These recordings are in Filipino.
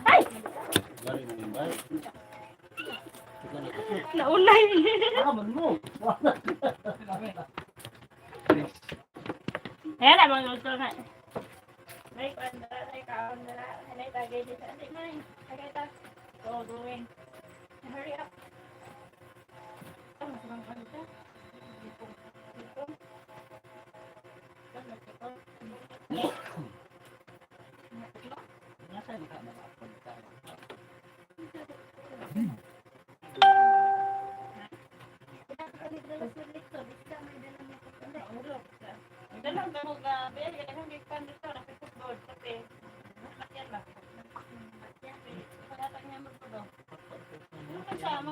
Ay! Naulay. Ayan na, mga gusto na. May kandara, may kaandara. May tagay dito. Hindi mo rin. Tagay ta. Go, going. Hurry up. Ang sarang kanta. Dito. Dito. Dalang ka mo ka, beri, ang gikan dito, nakipagod, kasi, masakyan ba? Palatag niya mo po daw. Ano ka siya,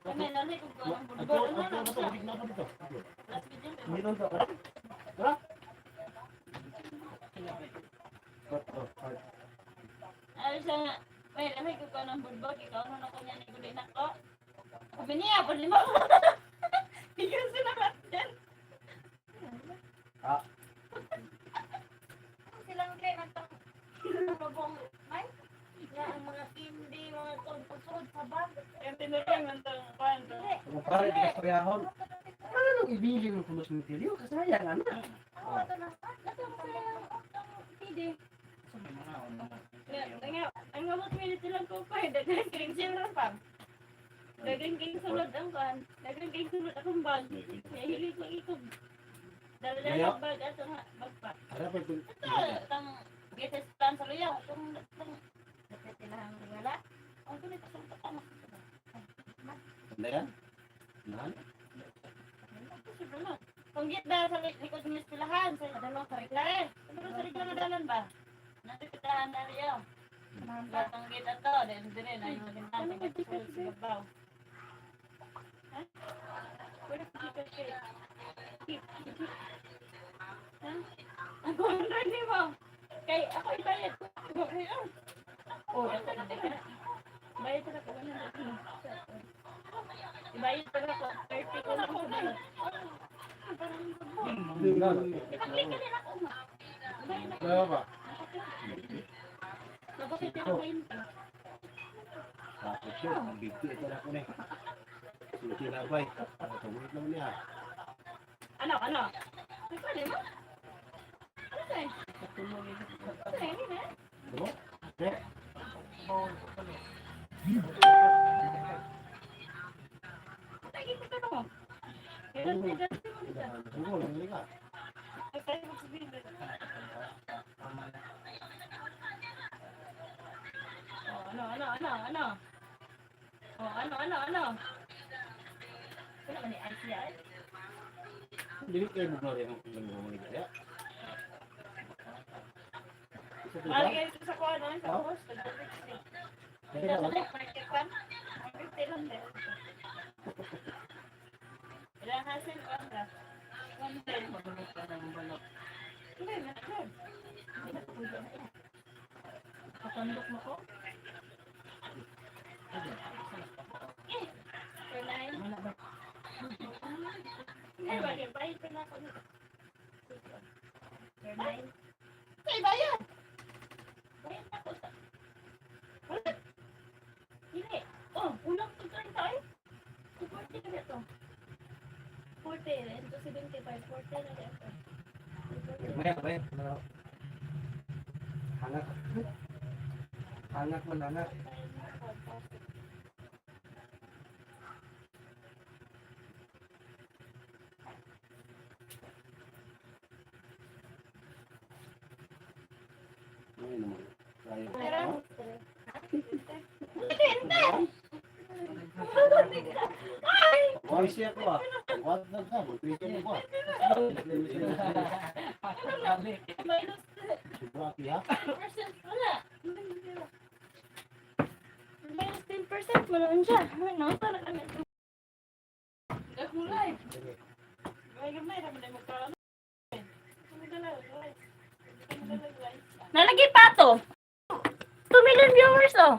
kami lalay kung ko ang bulbol, ano lang siya? Last video, ano siya, may lalay kung ko ang bulbol, ikaw ano na ko niya, nigulin ako. Sabi niya, pwede mo. Ikaw sila ka dyan. Silang kaya nagtang may nga ang mga hindi mga pagsunod sa bag yung tinutang ng kwento Pare, di ka parehon. Ano nang ibili mo kung mas material? Kasayang, ano? oo ito na ito ang hindi ang gamot minute lang ko pa dagang king silver pa dagang king sulod ang kan dagang king sulod akong bag nahili ko ikog dala bag ato nga bagpak Ano pa ito? itong gates plan sa luyaw itong tinahang wala ang kulit sa patama Tanda yan? Nahan? kung gitna sa likod ng istilahan sa dalawang kariklare pero sa likod na dalan ba natipitahan na riyo lahat ng gita to din ay magandang pagkakulog sa babaw ha? Pwede ko keep ako ang ready mo kay ako ibayad oh bayad ka na ko ibayad ka na ko 30 ko lang sa ipag-click ka nila ko ma Ano ba? bakit yung ako yun Tapos yun, ang bigti ito na ko na. Sinabay. Tawid lang niya. ano pwede mo? Ano sa'yo? Ano sa'yo? Hindi na? Diba? Okay. Lagi ko ka mo. Kailan mo dyan? Sugo, nangyari ka. Ay, tayo mo sabihin na. Ano? Ano? Wala ba ni ICI? Hindi kayo bugnori ang mga kaya. Mali kayo sa kuha na sa host. Hindi ka lang. Market pan. Market lang din. Ilang hasil ko ang ka? 110. Magulit ka ng balok. Hindi, nakakad. Hindi na pupunta na yan. Katandok mo ko? Perlain. Ay, bagay. Bayad pa na ako nito. Perlain. Ay, bayad! Bayad na ako sa... Wala. Hindi. Oh, unang tutuloy tayo. 40 ka dito. 40 rin. Ito 75. 40 na dito. Maya. Anak man anak. Ay naman. Pero, ay! Why siya ko ah? What na ka? Buti mo ba? Minus Buati ha? 10%. Wala. Minus 10%. Wala siya. Ano? Para kami. Gagulay. Gamay naman ay magkaroon. Nalagay pa to. 2 million viewers oh.